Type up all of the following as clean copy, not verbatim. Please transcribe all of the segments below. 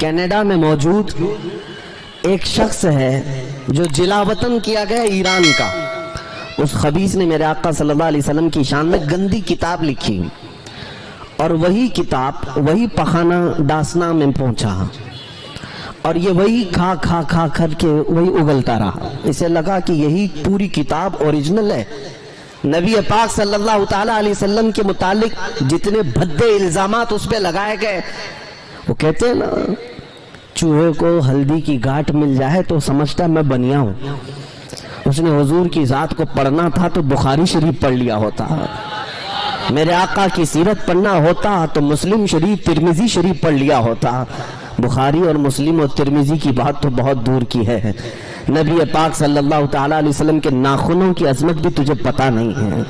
Canada میں موجود ایک شخص ہے جو جلاوطن کیا گیا ایران کا، اس خبیث نے میرے آقا صلی اللہ علیہ وسلم کی شان میں گندی کتاب لکھی، اور وہی کتاب وہی پخانہ ڈاسنا میں پہنچا، اور یہ وہی کھا کھا کھا کر کے وہی اگلتا رہا۔ اسے لگا کہ یہی پوری کتاب اوریجنل ہے۔ نبی پاک صلی اللہ تعالیٰ علیہ وسلم کے متعلق جتنے بھدے الزامات اس پہ لگائے گئے، وہ کہتے ہیں نا، چوہے کو ہلدی کی گھاٹ مل جائے تو سمجھتا میں بنیا ہوں۔ اس نے حضور کی ذات کو پڑھنا تھا تو بخاری شریف پڑھ لیا ہوتا، میرے آقا کی سیرت پڑھنا ہوتا تو مسلم شریف ترمذی شریف پڑھ لیا ہوتا۔ بخاری اور مسلم اور ترمذی کی بات تو بہت دور کی ہے، نبی پاک صلی اللہ تعالیٰ علیہ وسلم کے ناخنوں کی عظمت بھی تجھے پتہ نہیں ہے۔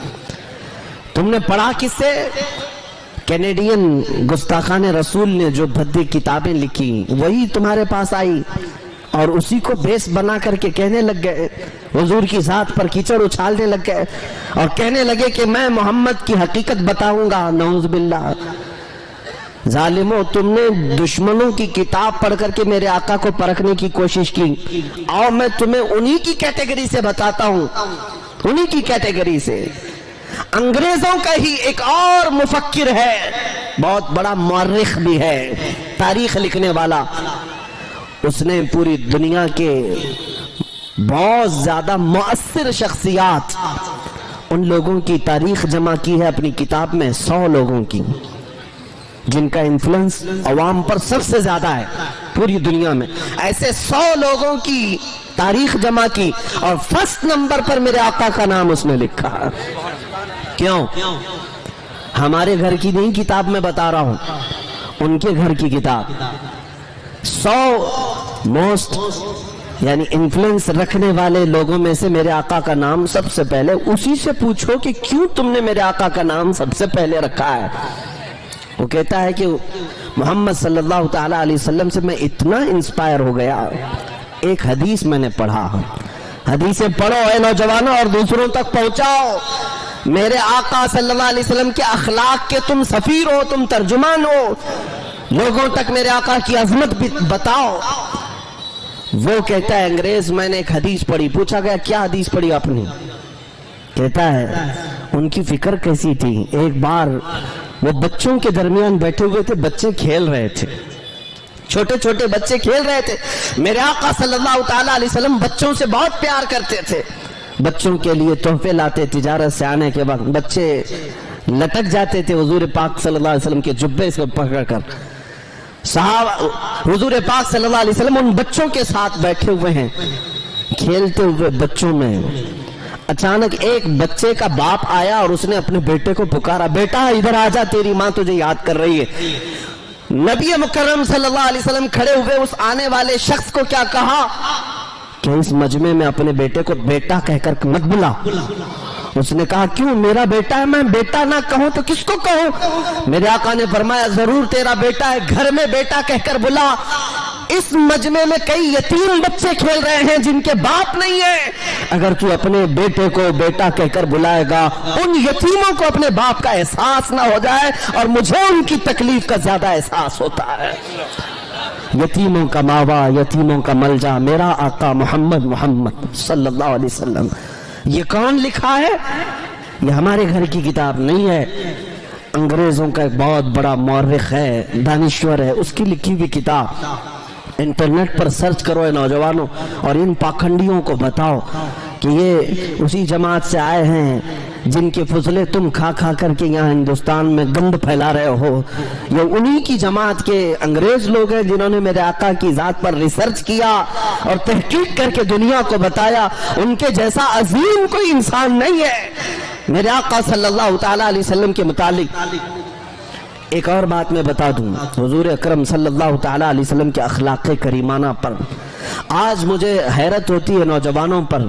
تم نے پڑھا کس سے؟ کینیڈین گستاخان رسول نے جو بھدی کتابیں لکھی وہی تمہارے پاس آئی، اور اسی کو بیس بنا کر کے کہنے لگ گئے، حضور کی ذات پر کیچڑ اچھالنے لگ گئے، اور کہنے لگے کہ میں محمد کی حقیقت بتاؤں گا۔ نعوذ باللہ، ظالموں، تم نے دشمنوں کی کتاب پڑھ کر کے میرے آقا کو پرکھنے کی کوشش کی، آؤ میں تمہیں انہی کی کیٹیگری سے بتاتا ہوں، انہی کی کیٹیگری سے۔ انگریزوں کا ہی ایک اور مفکر ہے، بہت بڑا مورخ بھی ہے، تاریخ لکھنے والا، اس نے پوری دنیا کے بہت زیادہ مؤثر شخصیات، ان لوگوں کی تاریخ جمع کی ہے اپنی کتاب میں، 100 لوگوں کی جن کا انفلوئنس عوام پر سب سے زیادہ ہے پوری دنیا میں، ایسے 100 لوگوں کی تاریخ جمع کی، اور فرسٹ نمبر پر میرے آقا کا نام اس نے لکھا۔ کیوں؟ ہمارے گھر کی نہیں کتاب میں بتا رہا ہوں، ان کے گھر کی کتاب۔ 100 موسٹ یعنی انفلوئنس رکھنے والے لوگوں میں سے میرے آقا کا نام سب سے پہلے، اسی سے پوچھو کہ کیوں تم نے میرے آقا کا نام سب سے پہلے رکھا ہے۔ وہ کہتا ہے کہ محمد صلی اللہ تعالیٰ علیہ وسلم سے میں اتنا انسپائر ہو گیا، ایک حدیث میں نے پڑھا، حدیثیں پڑھو اے نوجوانوں اور دوسروں تک پہنچاؤ، میرے آقا صلی اللہ علیہ وسلم کے اخلاق کے تم سفیر ہو، تم ترجمان ہو، لوگوں تک میرے آقا کی عظمت بھی بتاؤ۔ وہ کہتا ہے انگریز، میں نے ایک حدیث پڑھی، پوچھا گیا کیا حدیث پڑھی آپ نے؟ کہتا ہے ان کی فکر کیسی تھی، ایک بار وہ بچوں کے درمیان بیٹھے ہوئے تھے، بچے کھیل رہے تھے، چھوٹے چھوٹے بچے کھیل رہے تھے، میرے آقا صلی اللہ تعالیٰ علیہ وسلم بچوں سے بہت پیار کرتے تھے، بچوں کے لیے تحفے لاتے، تجارت سے آنے کے وقت بچے لٹک جاتے تھے حضور پاک صلی اللہ علیہ وسلم کے جبے سے پکڑ کر، صحابہ حضور پاک صلی اللہ علیہ وسلم ان بچوں کے ساتھ بیٹھے ہوئے ہیں، کھیلتے ہوئے بچوں میں اچانک ایک بچے کا باپ آیا اور اس نے اپنے بیٹے کو پکارا، بیٹا ادھر آجا، تیری ماں تجھے یاد کر رہی ہے۔ نبی مکرم صلی اللہ علیہ وسلم کھڑے ہوئے اس آنے والے شخص کو کیا کہا کہ اس مجمع میں اپنے بیٹے کو بیٹا کہہ کر مت بلا۔ اس نے کہا کیوں؟ میرا بیٹا ہے، میں بیٹا نہ کہوں تو کس کو کہوں؟ میرے آقا نے فرمایا ضرور تیرا بیٹا ہے، گھر میں بیٹا کہہ کر بلا، اس مجمع میں کئی یتیم بچے کھیل رہے ہیں جن کے باپ نہیں ہے، اگر تو اپنے بیٹے کو بیٹا کہہ کر بلائے گا ان یتیموں کو اپنے باپ کا احساس نہ ہو جائے، اور مجھے ان کی تکلیف کا زیادہ احساس ہوتا ہے۔ یتیموں کا ماوا، یتیموں کا ملجا، میرا آقا محمد صلی اللہ علیہ وسلم۔ یہ کون لکھا ہے؟ یہ ہمارے گھر کی کتاب نہیں ہے، انگریزوں کا ایک بہت بڑا مورخ ہے، دانشور ہے، اس کی لکھی ہوئی کتاب۔ انٹرنیٹ پر سرچ کرو اے نوجوانوں، اور ان پاکھنڈیوں کو بتاؤ کہ یہ اسی جماعت سے آئے ہیں جن کے فضلے تم کھا کھا کر کے یہاں ہندوستان میں گند پھیلا رہے ہو، یہ انہی کی جماعت کے انگریز لوگ ہیں جنہوں نے میرے آقا کی ذات پر ریسرچ کیا اور تحقیق کر کے دنیا کو بتایا ان کے جیسا عظیم کوئی انسان نہیں ہے۔ میرے آقا صلی اللہ تعالیٰ علیہ وسلم کے متعلق ایک اور بات میں بتا دوں، حضور اکرم صلی اللہ تعالیٰ علیہ وسلم کے اخلاق کریمانہ پر آج مجھے حیرت ہوتی ہے نوجوانوں پر۔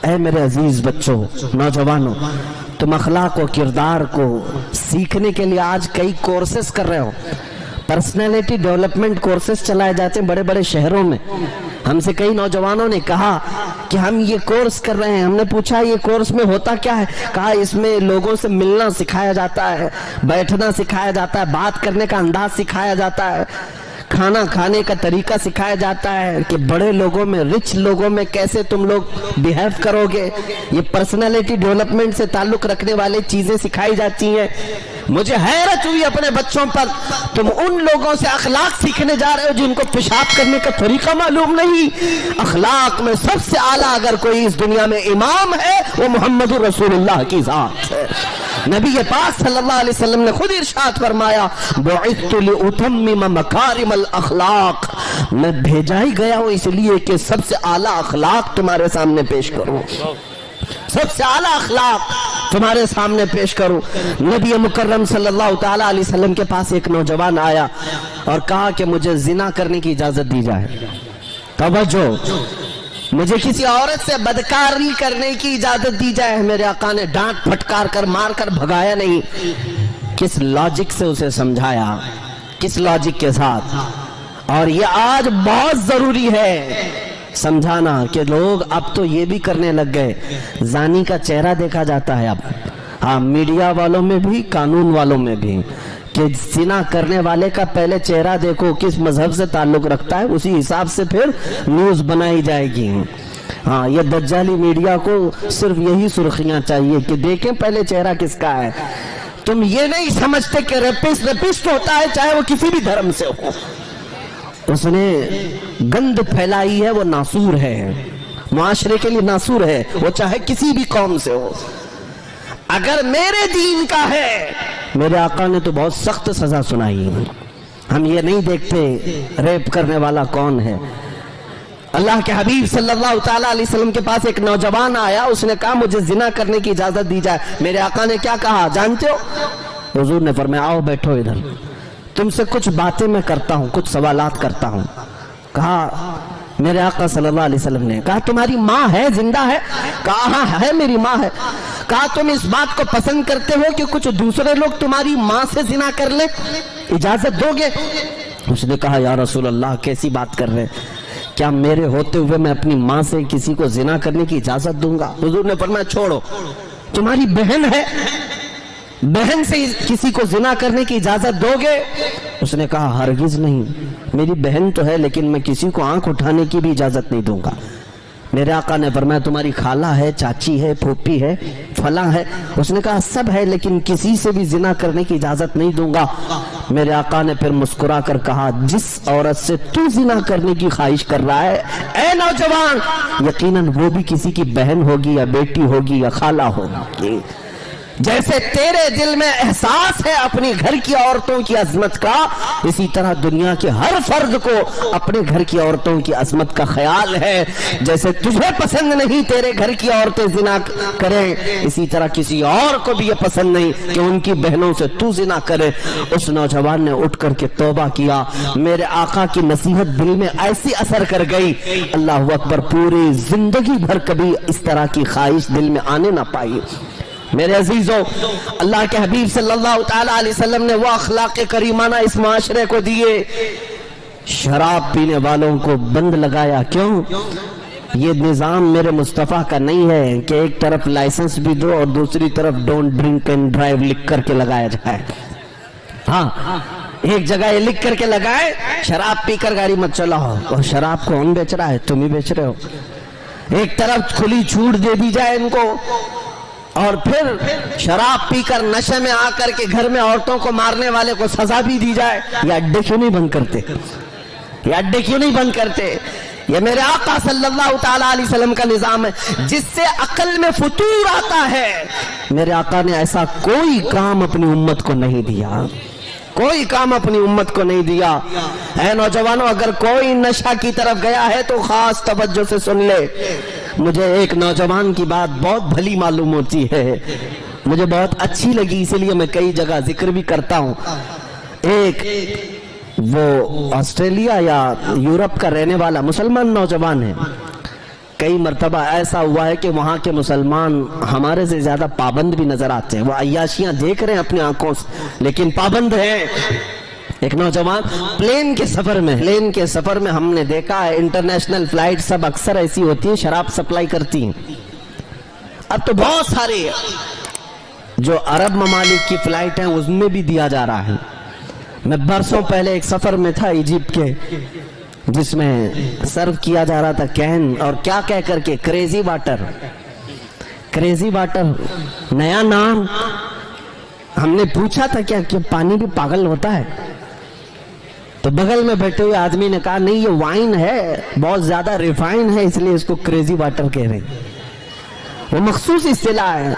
اے میرے عزیز بچوں، نوجوانوں، تم اخلاق و کردار کو سیکھنے کے لیے آج کئی کورسز کر رہے ہو، پرسنالٹی ڈیولپمنٹ کورسز چلائے جاتے ہیں بڑے بڑے شہروں میں۔ ہم سے کئی نوجوانوں نے کہا کہ ہم یہ کورس کر رہے ہیں، ہم نے پوچھا یہ کورس میں ہوتا کیا ہے؟ کہا اس میں لوگوں سے ملنا سکھایا جاتا ہے، بیٹھنا سکھایا جاتا ہے، بات کرنے کا انداز سکھایا جاتا ہے۔ کھانا کھانے کا طریقہ سکھایا جاتا ہے کہ بڑے لوگوں میں، رچ لوگوں میں کیسے تم لوگ بیہیو کرو گے، یہ پرسنالٹی ڈیولپمنٹ سے تعلق رکھنے والے چیزیں سکھائی جاتی ہیں۔ مجھے حیرت ہوئی اپنے بچوں پر، تم ان لوگوں سے اخلاق سیکھنے جا رہے ہو جن کو پیشاب کرنے کا طریقہ معلوم نہیں۔ اخلاق میں سب سے اعلیٰ اگر کوئی اس دنیا میں امام ہے وہ محمد رسول اللہ کی ذات ہے۔ نبی پاک صلی اللہ علیہ وسلم نے خود ارشاد فرمایا بعثت لأتمم مکارم الاخلاق، میں بھیجا ہی گیا ہوں اس لیے کہ سب سے اعلیٰ اخلاق تمہارے سامنے پیش کروں، سب سے اعلیٰ اخلاق تمہارے سامنے پیش کروں۔ نبی مکرم صلی اللہ تعالیٰ علیہ وسلم کے پاس ایک نوجوان آیا اور کہا کہ مجھے زنا کرنے کی اجازت دی جائے۔ توجہ، مجھے کسی عورت سے بدکاری کرنے کی اجازت دی جائے۔ میرے آقا نے ڈانٹ پھٹکار کر مار کر بھگایا نہیں، کس لاجک سے اسے سمجھایا، کس لاجک کے ساتھ۔ اور یہ آج بہت ضروری ہے سمجھانا کہ لوگ اب تو یہ بھی کرنے لگ گئے، زانی کا چہرہ دیکھا جاتا ہے اب، ہاں میڈیا والوں میں بھی، قانون والوں میں بھی، کہ زنا کرنے والے کا پہلے چہرہ دیکھو کس مذہب سے تعلق رکھتا ہے، اسی حساب سے پھر نیوز بنائی جائے گی۔ ہاں یہ دجالی میڈیا کو صرف یہی سرخیاں چاہیے کہ دیکھیں پہلے چہرہ کس کا ہے۔ تم یہ نہیں سمجھتے کہ ریپسٹ ہوتا ہے چاہے وہ کسی بھی دھرم سے ہو، اس نے گند پھیلائی ہے، وہ ناسور ہے، معاشرے کے لیے ناسور ہے، وہ چاہے کسی بھی قوم سے ہو۔ اگر میرے دین کا ہے، میرے آقا نے تو بہت سخت سزا سنائی۔ ہم یہ نہیں دیکھتے ریپ کرنے والا کون ہے۔ اللہ کے حبیب صلی اللہ تعالیٰ علیہ وسلم کے پاس ایک نوجوان آیا، اس نے کہا مجھے زنا کرنے کی اجازت دی جائے۔ میرے آقا نے کیا کہا جانتے ہو؟ حضور نے فرمایا آؤ بیٹھو ادھر، تم سے کچھ باتیں میں کرتا ہوں، کچھ سوالات کرتا ہوں۔ کہا میرے آقا صلی اللہ علیہ وسلم نے کہا تمہاری ماں ہے، زندہ ہے؟ کہا ہاں ہے، میری ماں ہے۔ کہا تم اس بات کو پسند کرتے ہو کہ کچھ دوسرے لوگ تمہاری ماں سے زنا کر لیں، اجازت دو گے؟ اس نے کہا یا رسول اللہ کیسی بات کر رہے، کیا میرے ہوتے ہوئے میں اپنی ماں سے کسی کو زنا کرنے کی اجازت دوں گا؟ حضور نے فرمایا چھوڑو، تمہاری بہن ہے، بہن سے کسی کو زنا کرنے کی اجازت دو گے؟ اس نے کہا ہرگز نہیں، میری بہن تو ہے لیکن میں کسی کو آنکھ اٹھانے کی بھی اجازت نہیں دوں گا۔ میرے آقا نے فرمایا تمہاری خالہ ہے، چاچی ہے، پھوپھی ہے، فلاں ہے؟ اس نے کہا سب ہے لیکن کسی سے بھی زنا کرنے کی اجازت نہیں دوں گا۔ میرے آقا نے پھر مسکرا کر کہا جس عورت سے تو زنا کرنے کی خواہش کر رہا ہے اے نوجوان، یقیناً وہ بھی کسی کی بہن ہوگی یا بیٹی ہوگی یا خالہ ہوگی۔ جیسے تیرے دل میں احساس ہے اپنی گھر کی عورتوں کی عظمت کا، اسی طرح دنیا کے ہر فرد کو اپنے گھر کی عورتوں کی عظمت کا خیال ہے۔ جیسے تجھے پسند نہیں تیرے گھر کی عورتیں زنا کریں، اسی طرح کسی اور کو بھی یہ پسند نہیں کہ ان کی بہنوں سے تو زنا کرے۔ اس نوجوان نے اٹھ کر کے توبہ کیا۔ میرے آقا کی نصیحت دل میں ایسی اثر کر گئی، اللہ اکبر، پوری زندگی بھر کبھی اس طرح کی خواہش دل میں آنے نہ پائی۔ میرے عزیزوں، اللہ کے حبیب صلی اللہ تعالیٰ علیہ وسلم نے وہ اخلاق کریمانہ اس معاشرے کو دیے، شراب پینے والوں کو بند لگایا۔ کیوں؟ یہ نظام میرے مصطفیٰ کا نہیں ہے کہ ایک طرف لائسنس بھی دو اور دوسری طرف ڈونٹ ڈرنک اینڈ ڈرائیو لکھ کر کے لگایا جائے۔ ہاں ایک جگہ یہ لکھ کر کے لگائے شراب پی کر گاڑی مت چلاؤ، اور شراب کون بیچ رہا ہے؟ تم ہی بیچ رہے ہو۔ ایک طرف کھلی چھوٹ دے دی جائے ان کو، اور پھر شراب پی کر نشے میں آ کر کے گھر میں عورتوں کو مارنے والے کو سزا بھی دی جائے۔ یہ اڈے کیوں نہیں بند کرتے؟ یہ اڈے کیوں نہیں بند کرتے؟ یہ میرے آقا صلی اللہ تعالیٰ علیہ وسلم کا نظام ہے جس سے عقل میں فطور آتا ہے۔ میرے آقا نے ایسا کوئی کام اپنی امت کو نہیں دیا، کوئی کام اپنی امت کو نہیں دیا۔ اے نوجوانوں، اگر کوئی نشہ کی طرف گیا ہے تو خاص توجہ سے سن لے۔ مجھے ایک نوجوان کی بات بہت بھلی معلوم ہوتی ہے، مجھے بہت اچھی لگی، اسی لیے میں کئی جگہ ذکر بھی کرتا ہوں۔ ایک وہ آسٹریلیا یا یورپ کا رہنے والا مسلمان نوجوان ہے۔ کئی مرتبہ ایسا ہوا ہے کہ وہاں کے مسلمان ہمارے سے زیادہ پابند بھی نظر آتے ہیں، وہ عیاشیاں دیکھ رہے ہیں اپنی آنکھوں سے لیکن پابند ہیں۔ ایک نوجوان پلین کے سفر میں ہم نے دیکھا ہے، انٹرنیشنل فلائٹ سب اکثر ایسی ہوتی ہیں شراب سپلائی کرتی ہیں۔ اب تو بہت سارے جو عرب ممالک کی فلائٹ ہیں اس میں بھی دیا جا رہا ہے، میں برسوں پہلے ایک سفر میں تھا ایجپٹ کے، جس میں سرو کیا جا رہا تھا کین، اور کیا کہہ کر کے کریزی واٹر، کریزی واٹر نیا نام۔ ہم نے پوچھا تھا کیا کہ پانی بھی پاگل ہوتا ہے؟ تو بغل میں بیٹھے ہوئے آدمی نے کہا نہیں، یہ وائن ہے، بہت زیادہ ریفائن ہے، اس لیے اس کو کریزی واٹر کہہ رہے ہیں۔ وہ مخصوص اصطلاح ہے،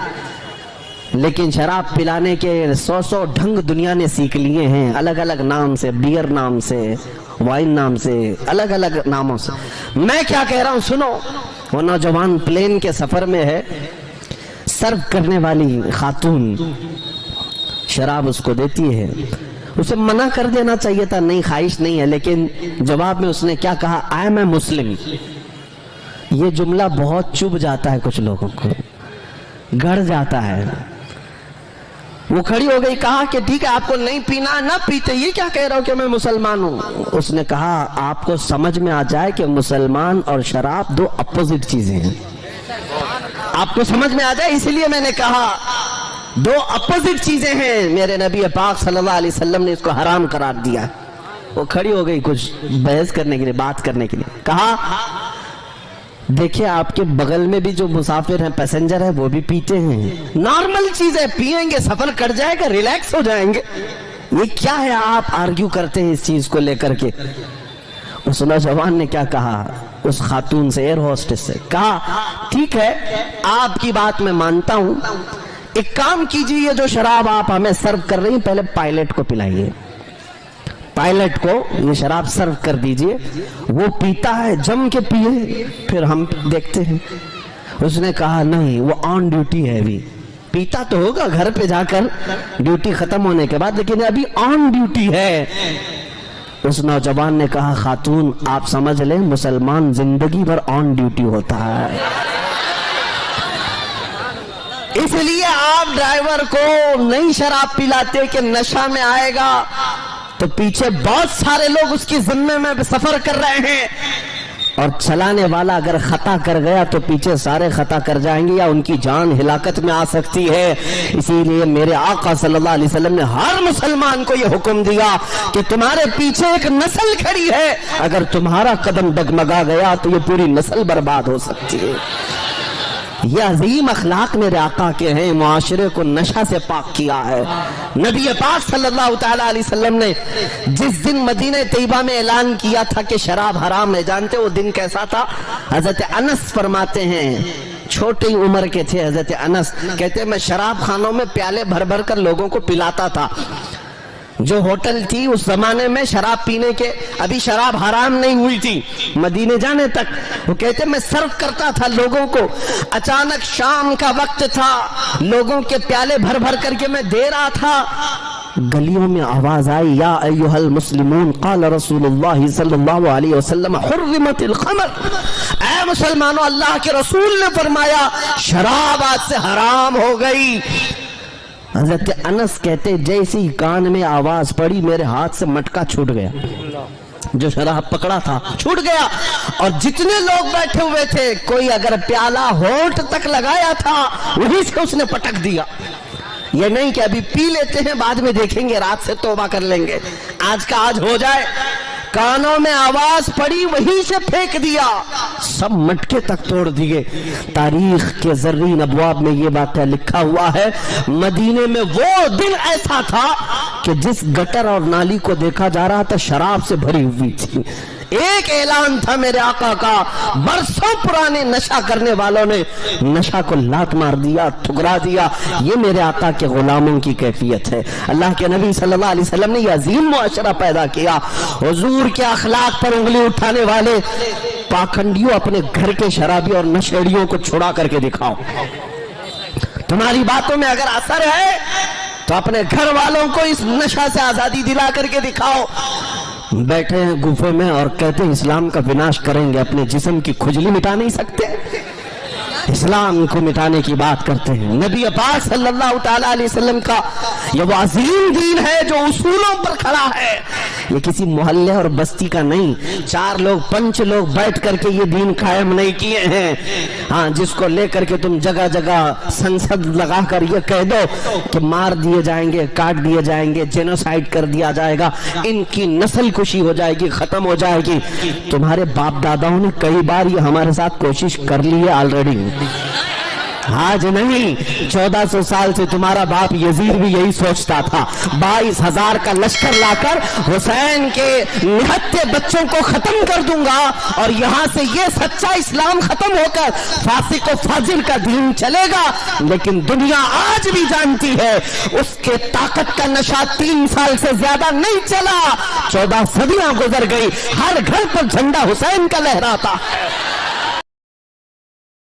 لیکن شراب پلانے کے 100 ڈھنگ دنیا نے سیکھ لیے ہیں، الگ الگ نام سے، بیئر نام سے، وائن نام سے، الگ الگ ناموں سے۔ میں کیا کہہ رہا ہوں سنو، وہ نوجوان پلین کے سفر میں ہے، سرو کرنے والی خاتون شراب اس کو دیتی ہے، اسے منع کر دینا چاہیے تھا، نہیں خواہش نہیں ہے، لیکن جواب میں اس نے کیا کہا، آئی ایم اے مسلم۔ یہ جملہ بہت چبھ جاتا ہے کچھ لوگوں کو، گڑ جاتا ہے۔ وہ کھڑی ہو گئی، کہا کہ ٹھیک ہے آپ کو نہیں پینا نہ پیتے، یہ کیا کہہ رہا ہوں کہ میں مسلمان ہوں؟ اس نے کہا آپ کو سمجھ میں آ جائے کہ مسلمان اور شراب دو اپوزٹ چیزیں ہیں، آپ کو سمجھ میں آ جائے، اس لیے میں نے کہا دو اپوزٹ چیزیں ہیں، میرے نبی پاک صلی اللہ علیہ وسلم نے اس کو حرام قرار دیا۔ وہ کھڑی ہو گئی کچھ بحث کرنے کے لیے، بات کرنے کے لیے، کہا دیکھیں آپ کے بغل میں بھی جو مسافر ہیں، پیسنجر ہیں، وہ بھی پیتے ہیں، نارمل چیز ہے، پیئیں گے سفر کٹ جائے گا، ریلیکس ہو جائیں گے، یہ کیا ہے آپ آرگیو کرتے ہیں اس چیز کو لے کر کے؟ اس نوجوان نے کیا کہا اس خاتون سے، ایئر ہوسٹس سے، کہا ٹھیک ہے آپ کی بات میں مانتا ہوں، ایک کام کیجئے، یہ جو شراب آپ ہمیں سرو کر رہی ہیں پہلے پائلٹ کو پلائیے، پائلٹ کو یہ شراب سرو کر دیجئے، وہ پیتا ہے جم کے پیئے، پھر ہم دیکھتے ہیں۔ اس نے کہا نہیں، وہ آن ڈیوٹی ہے، ابھی پیتا تو ہوگا گھر پہ جا کر ڈیوٹی ختم ہونے کے بعد، لیکن ابھی آن ڈیوٹی ہے۔ اس نوجوان نے کہا خاتون آپ سمجھ لیں مسلمان زندگی بھر آن ڈیوٹی ہوتا ہے، اس لیے آپ ڈرائیور کو نہیں شراب پلاتے کہ نشہ میں آئے گا تو پیچھے بہت سارے لوگ اس کی ذمے میں سفر کر رہے ہیں، اور چلانے والا اگر خطا کر گیا تو پیچھے سارے خطا کر جائیں گے، یا ان کی جان ہلاکت میں آ سکتی ہے۔ اسی لیے میرے آقا صلی اللہ علیہ وسلم نے ہر مسلمان کو یہ حکم دیا کہ تمہارے پیچھے ایک نسل کھڑی ہے، اگر تمہارا قدم ڈگمگا گیا تو یہ پوری نسل برباد ہو سکتی ہے۔ یہ عظیم اخلاق میرے آقا کے ہیں، معاشرے کو نشہ سے پاک کیا ہے۔ نبی پاک صلی اللہ تعالیٰ علیہ وسلم نے جس دن مدینہ طیبہ میں اعلان کیا تھا کہ شراب حرام ہے، جانتے وہ دن کیسا تھا؟ حضرت انس فرماتے ہیں، چھوٹی عمر کے تھے حضرت انس، کہتے ہیں میں شراب خانوں میں پیالے بھر بھر کر لوگوں کو پلاتا تھا۔ جو ہوٹل تھی اس زمانے میں شراب پینے کے، ابھی شراب حرام نہیں ہوئی تھی مدینے جانے تک، وہ کہتے میں سرو کرتا تھا لوگوں کو، اچانک شام کا وقت تھا، لوگوں کے پیالے بھر بھر کر کے میں دے رہا تھا، گلیوں میں آواز آئی یا ایھا المسلمون قال رسول اللہ صلی اللہ علیہ وسلم حرمت الخمر، اے مسلمانوں اللہ کے رسول نے فرمایا شراب آج سے حرام ہو گئی۔ حضرت انس کہتے جیسی کان میں آواز پڑی میرے ہاتھ سے مٹکا چھوٹ گیا، جو شراب پکڑا تھا چھوٹ گیا، اور جتنے لوگ بیٹھے ہوئے تھے کوئی اگر پیالہ ہونٹ تک لگایا تھا وہیں سے اس نے پٹک دیا۔ یہ نہیں کہ ابھی پی لیتے ہیں بعد میں دیکھیں گے، رات سے توبہ کر لیں گے، آج کا آج ہو جائے۔ کانوں میں آواز پڑی وہیں سے پھینک دیا، سب مٹکے تک توڑ دیے۔ تاریخ کے زرین ابواب میں یہ واقعہ لکھا ہوا ہے، مدینے میں وہ دن ایسا تھا کہ جس گٹر اور نالی کو دیکھا جا رہا تھا شراب سے بھری ہوئی تھی۔ ایک اعلان تھا میرے آقا کا، برسوں پرانے نشہ کرنے والوں نے نشہ کو لات مار دیا، ٹھکرا دیا۔ یہ میرے آقا کے غلاموں کی کیفیت ہے۔ اللہ کے نبی صلی اللہ علیہ وسلم نے یہ عظیم معاشرہ پیدا کیا۔ حضور کے اخلاق پر انگلی اٹھانے والے پاکھنڈیوں، اپنے گھر کے شرابی اور نشیڑیوں کو چھڑا کر کے دکھاؤ۔ تمہاری باتوں میں اگر اثر ہے تو اپنے گھر والوں کو اس نشہ سے آزادی دلا کر کے دکھاؤ۔ بیٹھے ہیں گفے میں اور کہتے ہیں اسلام کا وناش کریں گے، اپنے جسم کی کھجلی مٹا نہیں سکتے، اسلام کو مٹانے کی بات کرتے ہیں۔ نبی پاک صلی اللہ تعالیٰ علیہ وسلم کا یہ وہ عظیم دین ہے جو اصولوں پر کھڑا ہے۔ یہ کسی محلے اور بستی کا نہیں، 4 لوگ 5 لوگ بیٹھ کر کے یہ دین قائم نہیں کیے ہیں۔ ہاں، جس کو لے کر کے تم جگہ جگہ سنسد لگا کر یہ کہہ دو کہ مار دیے جائیں گے، کاٹ دیے جائیں گے، جینوسائیڈ کر دیا جائے گا، ان کی نسل کشی ہو جائے گی، ختم ہو جائے گی، تمہارے باپ داداؤں نے کئی بار یہ ہمارے ساتھ کوشش کر لی ہے آلریڈی۔ آج نہیں، 1400 سال سے تمہارا باپ یزید بھی یہی سوچتا تھا، 22,000 کا لشکر لا کر حسین کے نہتے بچوں کو ختم کر دوں گا، اور یہاں سے یہ سچا اسلام ختم ہو کر فاسق و فاجر کا دین چلے گا۔ لیکن دنیا آج بھی جانتی ہے اس کے طاقت کا نشہ 3 سال سے زیادہ نہیں چلا، 14 صدیاں گزر گئی، ہر گھر پر جھنڈا حسین کا لہراتا ہے۔